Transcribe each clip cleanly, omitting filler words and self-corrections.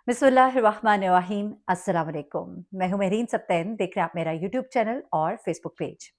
बिस्मिल्लाहिर्रहमानिर्रहीम। अस्सलाम वालेकुम। मैं हूँ मेहरीन सब्तैन, देख रहे हैं आप मेरा यूट्यूब चैनल और फेसबुक पेज।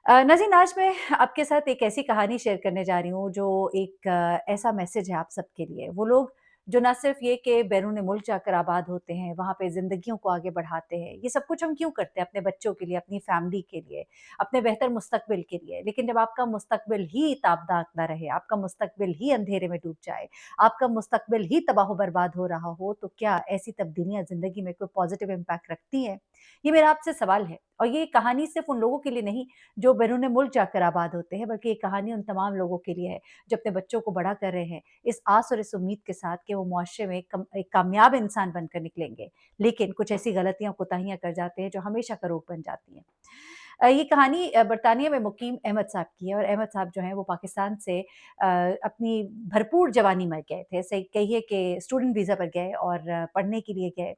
नाज़रीन, आज मैं आपके साथ एक ऐसी कहानी शेयर करने जा रही हूँ जो एक ऐसा मैसेज है आप सबके लिए। वो लोग जो ना सिर्फ़ ये कि बैरून मुल्क जाकर आबाद होते हैं, वहाँ पे ज़िंदगियों को आगे बढ़ाते हैं। ये सब कुछ हम क्यों करते हैं? अपने बच्चों के लिए, अपनी फ़ैमिली के लिए, अपने बेहतर मुस्तकबिल के लिए। लेकिन जब आपका मुस्तकबिल ही ताबनाक ना रहे, आपका मुस्तकबिल ही अंधेरे में डूब जाए, आपका मुस्तकबिल ही तबाह-बर्बाद हो रहा हो, तो क्या ऐसी तब्दीलियाँ ज़िंदगी में कोई पॉज़िटिव इम्पैक्ट रखती हैं? ये मेरा आपसे सवाल है। और ये कहानी सिर्फ़ उन लोगों के लिए नहीं जो बैरून मुल्क जाकर आबाद होते हैं, बल्कि ये कहानी उन तमाम लोगों के लिए है जो अपने बच्चों को बड़ा कर रहे हैं, इस आस और इस उम्मीद के साथ कि वो मुआशरे में एक कामयाब इंसान बनकर निकलेंगे। लेकिन कुछ ऐसी गलतियाँ, कोताहियाँ कर जाते हैं जो हमेशा का रोग बन जाती हैं। ये कहानी बरतानिया में मुकीम अहमद साहब की है और अहमद साहब जो हैं वो पाकिस्तान से अपनी भरपूर जवानी में गए थे। सही कहिए कि स्टूडेंट वीज़ा पर गए और पढ़ने के लिए गए।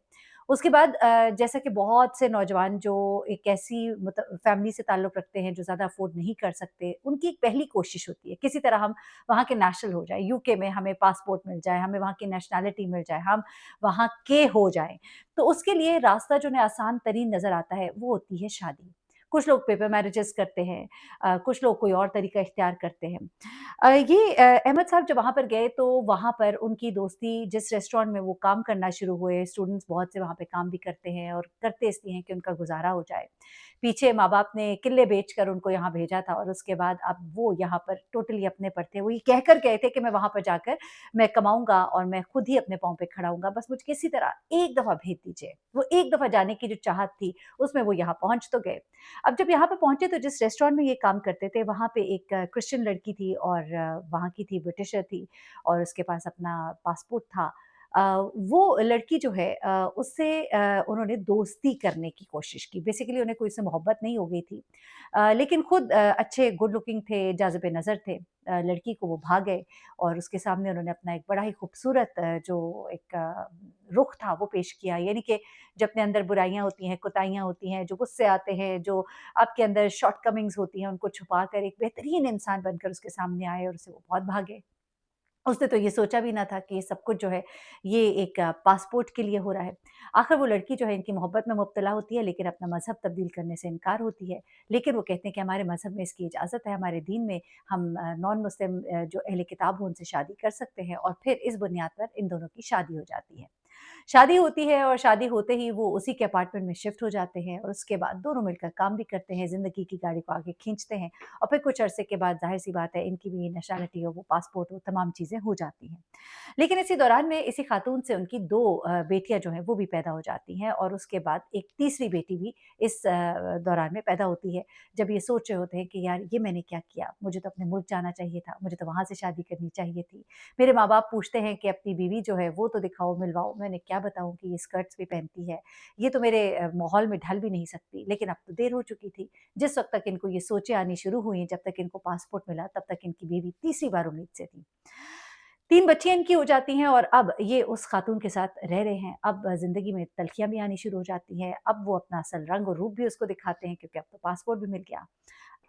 उसके बाद जैसा कि बहुत से नौजवान जो एक ऐसी फैमिली से ताल्लुक़ रखते हैं जो ज़्यादा अफ़ोर्ड नहीं कर सकते, उनकी एक पहली कोशिश होती है किसी तरह हम वहाँ के नेशनल हो जाएँ, यूके में हमें पासपोर्ट मिल जाए, हमें वहाँ की नेशनैलिटी मिल जाए, हम वहाँ के हो जाएँ। तो उसके लिए रास्ता जो उन्हें आसान तरीन नज़र आता है, वो होती है शादी। कुछ लोग पेपर मैरिजेज़ करते हैं, कुछ लोग कोई और तरीका इख्तियार करते हैं। अहमद साहब जब वहाँ पर गए तो वहाँ पर उनकी दोस्ती जिस रेस्टोरेंट में वो काम करना शुरू हुए, स्टूडेंट्स बहुत से वहाँ पे काम भी करते हैं और करते इसलिए हैं कि उनका गुज़ारा हो जाए। पीछे माँ-बाप ने किले बेचकर उनको यहाँ भेजा था और उसके बाद अब वो यहाँ पर टोटली अपने पर थे। वो ये कहकर गए थे कि मैं वहाँ पर जाकर मैं कमाऊँगा और मैं खुद ही अपने पाँव पे खड़ा होऊँगा, बस मुझे किसी तरह एक दफ़ा भेज दीजिए। वो एक दफ़ा जाने की जो चाहत थी, उसमें वो यहाँ पहुँच तो गए। अब जब यहाँ पे पहुँचे तो जिस रेस्टोरेंट में ये काम करते थे, वहाँ पे एक क्रिश्चियन लड़की थी और वहाँ की थी, ब्रिटिशर थी और उसके पास अपना पासपोर्ट था। अ, वो लड़की जो है उससे उन्होंने दोस्ती करने की कोशिश की। बेसिकली उन्हें कोई उससे मोहब्बत नहीं हो गई थी। लेकिन खुद अच्छे गुड लुकिंग थे, जाज़िब-ए-नज़र थे। लड़की को वो भा गए और उसके सामने उन्होंने अपना एक बड़ा ही खूबसूरत जो एक रुख था, वो पेश किया। यानी कि जो अपने अंदर बुराइयाँ होती हैं, कोताहियाँ होती हैं, जो गुस्से आते हैं, जो आपके अंदर शॉर्टकमिंग्स होती हैं, उनको छुपाकर एक बेहतरीन इंसान बनकर उसके सामने आए और उसे वो बहुत भागे। उसने तो ये सोचा भी ना था कि ये सब कुछ जो है, ये एक पासपोर्ट के लिए हो रहा है। आखिर वो लड़की जो है इनकी मोहब्बत में मुब्तला होती है, लेकिन अपना मज़हब तब्दील करने से इनकार होती है। लेकिन वो कहते हैं कि हमारे मज़हब में इसकी इजाज़त है, हमारे दीन में हम नॉन मुस्लिम जो अहले किताब हो उनसे शादी कर सकते हैं और फिर इस बुनियाद पर इन दोनों की शादी हो जाती है। शादी होती है और शादी होते ही वो उसी के अपार्टमेंट में शिफ्ट हो जाते हैं और उसके बाद दोनों मिलकर काम भी करते हैं, ज़िंदगी की गाड़ी को आगे खींचते हैं और फिर कुछ अरसे के बाद ज़ाहिर-सी बात है इनकी भी नेशनैलिटी हो, वो पासपोर्ट हो, तमाम चीज़ें हो जाती हैं। लेकिन इसी दौरान में इसी खातून से उनकी 2 बेटियाँ जो हैं वो भी पैदा हो जाती हैं और उसके बाद एक तीसरी बेटी भी इस दौरान में पैदा होती है। जब ये सोच रहे होते हैं कि यार ये मैंने क्या किया? मुझे तो अपने मुल्क जाना चाहिए था, मुझे तो वहाँ से शादी करनी चाहिए थी। मेरे माँ-बाप पूछते हैं कि अपनी बीवी जो है वो तो दिखाओ, मिलवाओ। मैंने क्या बताऊँ कि ये स्कर्ट्स भी पहनती है। ये तो मेरे माहौल में ढल भी नहीं सकती। लेकिन अब तो देर हो चुकी थी। जिस वक़्त तक इनको ये सोचें आनी शुरू हुई, जब तक इनको पासपोर्ट मिला, तब तक इनकी बीवी तीसरी बार उम्मीद से थी। 3 बच्चियाँ इनकी हो जाती हैं और अब ये उस खातून के साथ रह रहे हैं। अब ज़िंदगी में तल्ख़ियाँ भी आनी शुरू हो जाती हैं। अब वो अपना असल रंग और रूप भी उसको दिखाते हैं क्योंकि अब तो पासपोर्ट भी मिल गया।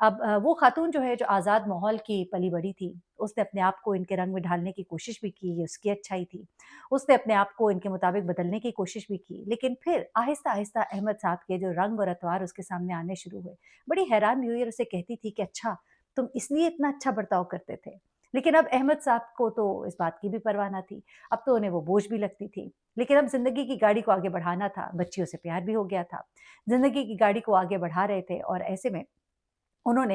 अब वो खातून जो है जो आज़ाद माहौल की पली-बड़ी थी, उसने अपने आप को इनके रंग में ढालने की कोशिश भी की, ये उसकी अच्छाई थी। उसने अपने आप को इनके मुताबिक बदलने की कोशिश भी की, लेकिन फिर आहिस्ता-आहिस्ता अहमद साहब के जो रंग और अतवार उसके सामने आने शुरू हुए। बड़ी हैरान भी हुई और उसे कहती थी कि अच्छा, तुम इसलिए इतना अच्छा बर्ताव करते थे। लेकिन अब अहमद साहब को तो इस बात की भी परवाह ना थी। अब तो उन्हें वो बोझ भी लगती थी। लेकिन अब ज़िंदगी की गाड़ी को आगे बढ़ाना था, बच्चियों से प्यार भी हो गया था। ज़िंदगी की गाड़ी को आगे बढ़ा रहे थे और ऐसे में उन्होंने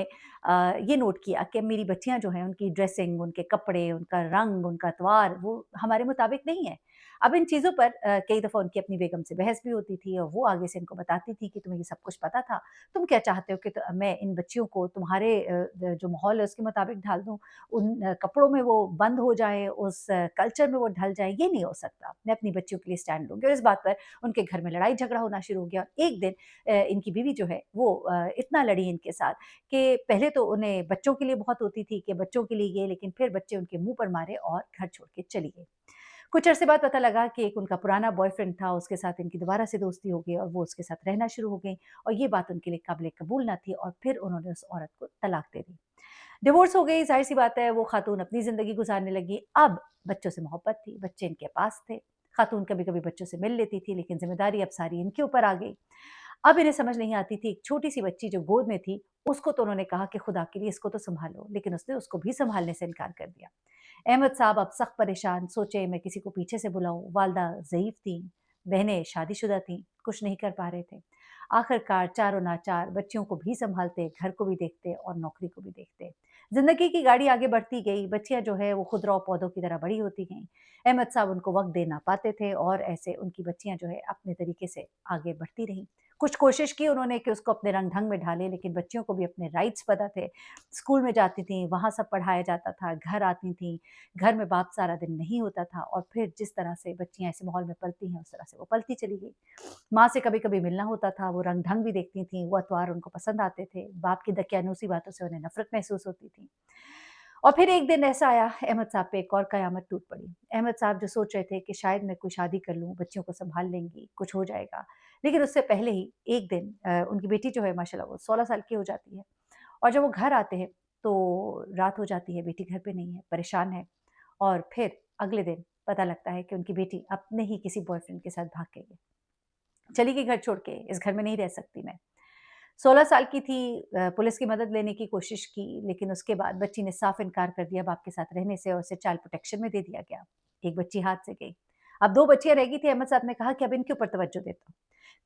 ये नोट किया कि मेरी बच्चियाँ जो हैं उनकी ड्रेसिंग, उनके कपड़े, उनका रंग, उनका अतवार वो हमारे मुताबिक नहीं है। अब इन चीज़ों पर कई दफ़ा उनकी अपनी बेगम से बहस भी होती थी और वो आगे से इनको बताती थी कि तुम्हें ये सब कुछ पता था। तुम क्या चाहते हो कि मैं इन बच्चियों को तुम्हारे जो माहौल है उसके मुताबिक ढाल दूँ, उन कपड़ों में वो बंद हो जाएँ, उस कल्चर में वो ढल जाएँ, ये नहीं हो सकता। मैं अपनी बच्चियों के लिए स्टैंड लूँगी और इस बात पर उनके घर में लड़ाई-झगड़ा होना शुरू हो गया और एक दिन इनकी बीवी जो है वो इतना लड़ी इनके साथ कि पहले तो उन्हें बच्चों के लिए बहुत होती थी कि बच्चों के लिए ये, लेकिन फिर बच्चे उनके मुँह पर मारे और घर छोड़ के चली गई। कुछ अरसे बाद पता लगा कि एक उनका पुराना बॉयफ्रेंड था, उसके साथ इनकी दोबारा से दोस्ती हो गई और वो उसके साथ रहना शुरू हो गईं और ये बात उनके लिए काबिल कबूल ना थी और फिर उन्होंने उस औरत को तलाक दे दी। डिवोर्स हो गई, ज़ाहिर-सी बात है वो खातून अपनी ज़िंदगी गुज़ारने लगी। अब बच्चों से मोहब्बत थी, बच्चे इनके पास थे। खातून कभी-कभी बच्चों से मिल लेती थी, लेकिन ज़िम्मेदारी अब सारी इनके ऊपर आ गई। अब इन्हें समझ नहीं आती थी, एक छोटी-सी बच्ची जो गोद में थी, उसको तो उन्होंने कहा कि खुदा के लिए इसको तो सँभालो, लेकिन उसने उसको भी सँभालने से इनकार कर दिया। अहमद साहब अब सख्त परेशान, सोचे मैं किसी को पीछे से बुलाऊँ, वालदा ज़ईफ़ थीं, बहनें शादीशुदा थीं, कुछ नहीं कर पा रहे थे। आखिरकार चारों नाचार बच्चियों को भी सँभालते, घर को भी देखते और नौकरी को भी देखते। ज़िंदगी की गाड़ी आगे बढ़ती गई, बच्चियाँ जो है वो खुदरौ पौधों की तरह बड़ी होती गईं। अहमद साहब उनको वक़्त दे ना पाते थे और ऐसे उनकी बच्चियाँ जो है अपने तरीके से आगे बढ़ती रहीं। कुछ कोशिश की उन्होंने कि उसको अपने रंग-ढंग में ढालें, लेकिन बच्चियों को भी अपने राइट्स पता थे। स्कूल में जाती थीं, वहाँ सब पढ़ाया जाता था, घर आती थीं, घर में बाप सारा दिन नहीं होता था और फिर जिस तरह से बच्चियाँ ऐसे माहौल में पलती हैं, उस तरह से वो पलती चली गई। माँ से कभी-कभी मिलना होता था, वो रंग-ढंग भी देखती थीं, वो अतवार उनको पसंद आते थे, बाप की दकियानूसी बातों से उन्हें नफ़रत महसूस होती थी। और फिर एक दिन ऐसा आया, अहमद साहब पे एक और कयामत टूट पड़ी। अहमद साहब जो सोच रहे थे कि शायद मैं कोई शादी कर लूँ, बच्चियों को सँभाल लेंगी, कुछ हो जाएगा। लेकिन उससे पहले ही एक दिन उनकी बेटी जो है माशाल्लाह वो 16 साल की हो जाती है और जब वो घर आते हैं, तो रात हो जाती है, बेटी घर पे नहीं है, परेशान है और फिर अगले दिन पता लगता है कि उनकी बेटी अपने ही किसी बॉयफ्रेंड के साथ भाग गई है। चली गई घर छोड़ के, इस घर में नहीं रह सकती मैं। 16 साल की थी, पुलिस की मदद लेने की कोशिश की, लेकिन उसके बाद बच्ची ने साफ इनकार कर दिया बाप के साथ रहने से और उसे चाइल्ड प्रोटेक्शन में दे दिया गया। एक बच्ची हाथ से गई। अब 2 बच्चियाँ रह गई थी, अहमद साहब ने कहा कि अब इनके ऊपर तवज्जो देता हूँ।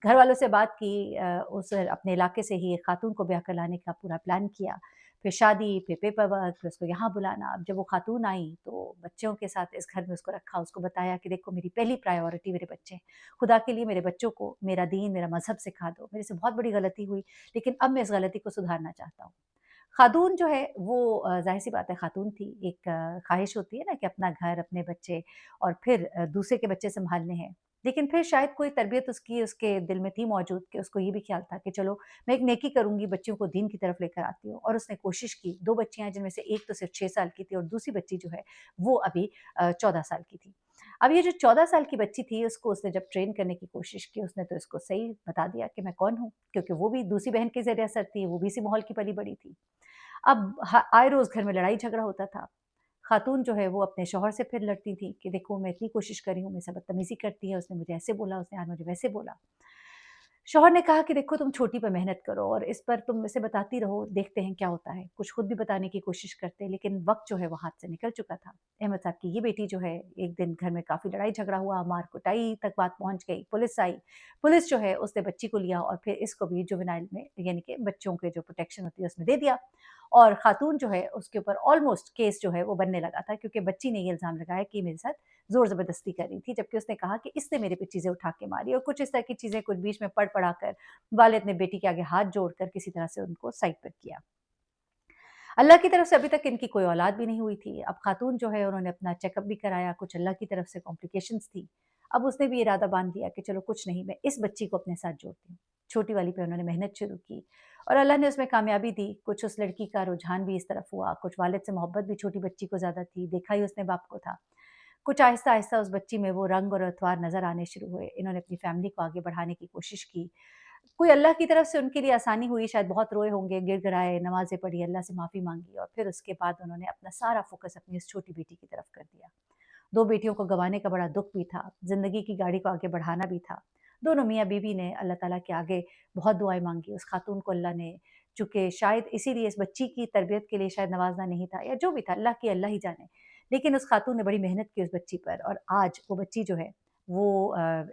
घर वालों से बात की, उस अपने इलाके से ही एक खातून को ब्याह कर लाने का पूरा प्लान किया। फिर शादी, फिर पेपर वर्क, फिर उसको यहाँ बुलाना। अब जब वो खातून आई तो बच्चों के साथ इस घर में उसको रखा, उसको बताया कि देखो मेरी पहली प्रायोरिटी मेरे बच्चे हैं। खुदा के लिए मेरे बच्चों को मेरा दीन, मेरा मज़हब सिखा दो। मेरे से बहुत बड़ी गलती हुई, लेकिन अब मैं इस गलती को सुधारना चाहता हूँ। खातून जो है वो ज़ाहिर-सी बात है खातून थी, एक ख़्वाहिश होती है ना कि अपना घर, अपने बच्चे और फिर दूसरे के बच्चे सँभालने हैं। लेकिन फिर शायद कोई तरबियत उसकी उसके दिल में थी मौजूद कि उसको ये भी ख़्याल था कि चलो मैं एक नेकी करूँगी, बच्चियों को दीन की तरफ लेकर आती हूँ और उसने कोशिश की। 2 बच्चियाँ हैं जिनमें से एक तो सिर्फ़ 6 साल की थी और दूसरी बच्ची जो है वो अभी 14 साल की थी। अब ये जो 14 साल की बच्ची थी उसको उसने जब ट्रेन करने की कोशिश की, उसने तो इसको सही बता दिया कि मैं कौन हूँ, क्योंकि वो भी दूसरी बहन के ज़रिए असर थी, वो भी इसी माहौल की पली-बड़ी थी। अब ह आए रोज़ घर में लड़ाई-झगड़ा होता था। खातून जो है वो अपने शौहर से फिर लड़ती थी कि देखो मैं इतनी कोशिश कर रही हूँ, मेरे से बदतमीज़ी करती है, उसने मुझे ऐसे बोला, उसने आज मुझे वैसे बोला। शौहर ने कहा कि देखो तुम छोटी पे मेहनत करो और इस पर तुम इसे बताती रहो, देखते हैं क्या होता है। कुछ खुद भी बताने की कोशिश करते, लेकिन वक़्त जो है वो हाथ से निकल चुका था। अहमद साहब की ये बेटी जो है, एक दिन घर में काफ़ी लड़ाई-झगड़ा हुआ, मार-कुटाई तक बात पहुँच गई, पुलिस आई। पुलिस जो है उसने बच्ची को लिया और फिर इसको भी जुवेनाइल में यानी कि बच्चों के जो प्रोटेक्शन होती है उसमें दे दिया। और खातून जो है उसके ऊपर ऑलमोस्ट केस जो है वो बनने लगा था, क्योंकि बच्ची ने ये इल्ज़ाम लगाया कि मेरे साथ ज़ोर-ज़बरदस्ती कर रही थी, जबकि उसने कहा कि इसने मेरे पे चीज़ें उठा के मारी और कुछ इस तरह की चीज़ें कुछ बीच में पढ़-पढ़ा कर वालिद ने बेटी के आगे हाथ जोड़कर किसी तरह से उनको साइड पर किया। अल्लाह की तरफ से अभी तक इनकी कोई औलाद भी नहीं हुई थी। अब खातून जो है उन्होंने अपना चेकअप भी कराया, कुछ अल्लाह की तरफ से कॉम्प्लिकेशंस थी। अब उसने भी इरादा बाँध लिया कि चलो कुछ नहीं, मैं इस बच्ची को अपने साथ जोड़ती हूँ। छोटी वाली पे उन्होंने मेहनत शुरू की और अल्लाह ने उसमें कामयाबी दी। कुछ उस लड़की का रुझान भी इस तरफ हुआ, कुछ वालिद से मोहब्बत भी छोटी बच्ची को ज़्यादा थी, देखा ही उसने बाप को था। कुछ आहिस्ता-आहिस्ता उस बच्ची में वो रंग और अतवार नज़र आने शुरू हुए। इन्होंने अपनी फैमिली को आगे बढ़ाने की कोशिश की। कोई अल्लाह की तरफ से उनके लिए आसानी हुई, शायद बहुत रोए होंगे, गिड़गिड़ाए, नमाज़ें पढ़ी, अल्लाह से माफ़ी माँगी और फिर उसके बाद उन्होंने अपना सारा फ़ोकस अपनी इस छोटी बेटी की तरफ कर दिया। 2 बेटियों को गँवाने का बड़ा दुःख भी था, ज़िंदगी की गाड़ी को आगे बढ़ाना भी था। दोनों मियाँ-बीवी ने अल्लाह ताला के आगे बहुत दुआएँ माँगी, उस खातून को अल्लाह ने चूँकि शायद इसीलिए इस बच्ची की तरबियत के लिए शायद नवाज़ना नहीं था या जो भी था, अल्लाह ही जाने। लेकिन उस खातून ने बड़ी मेहनत की उस बच्ची पर और आज वो बच्ची जो है वो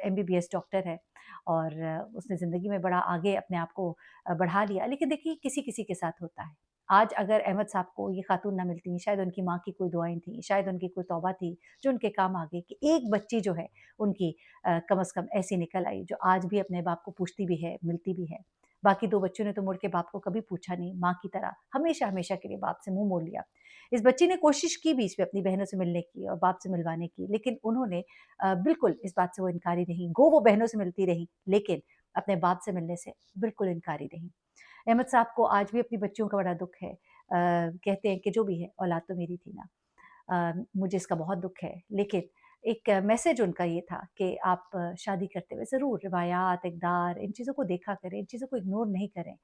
एमबीबीएस डॉक्टर है और उसने ज़िंदगी में बड़ा आगे अपने आप को बढ़ा लिया। लेकिन देखिए किसी-किसी के साथ होता है। आज अगर अहमद साहब को ये खातून ना मिलती, शायद उनकी माँ की कोई दुआएँ थी, शायद उनकी कोई तौबा थी, जो उनके काम आ गई कि एक बच्ची जो है उनकी कम से कम ऐसी निकल आई, जो आज भी अपने बाप को पूछती भी है, मिलती भी है। बाकी 2 बच्चों ने तो मुड़ के बाप को कभी पूछा नहीं, माँ की तरह हमेशा-हमेशा के लिए बाप से मुँह मोड़ लिया। इस बच्ची ने कोशिश की बीच में अपनी बहनों से मिलने की और बाप से मिलवाने की, लेकिन उन्होंने बिल्कुल इस बात से वो इनकारी रहीं। गो वो बहनों से मिलती रहीं, लेकिन अपने बाप से मिलने से बिल्कुल इनकारी रहीं। अहमद साहब को आज भी अपनी बच्चियों का बड़ा दुःख है। कहते हैं कि जो भी है औलाद तो मेरी थी ना। मुझे इसका बहुत दुःख है, लेकिन एक मैसेज उनका ये था कि आप शादी करते हुए ज़रूर रिवायात, इक़दार इन चीज़ों को देखा करें, इन चीज़ों को इग्नोर नहीं करें।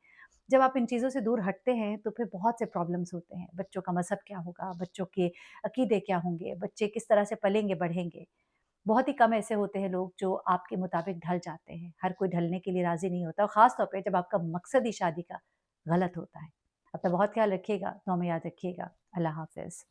जब आप इन चीज़ों से दूर हटते हैं, तो फिर बहुत से प्रॉब्लम्स होते हैं। बच्चों का मज़हब क्या होगा, बच्चों के अकीदे क्या होंगे, बच्चे किस तरह से पलेंगे, बढ़ेंगे। बहुत ही कम ऐसे होते हैं लोग जो आपके मुताबिक ढल जाते हैं। हर कोई ढलने के लिए राज़ी नहीं होता और ख़ास तौर पे जब आपका मकसद ही शादी का गलत होता है। अपना बहुत ख्याल रखिएगा, दुआ में याद रखिएगा। अल्लाह हाफ़िज़।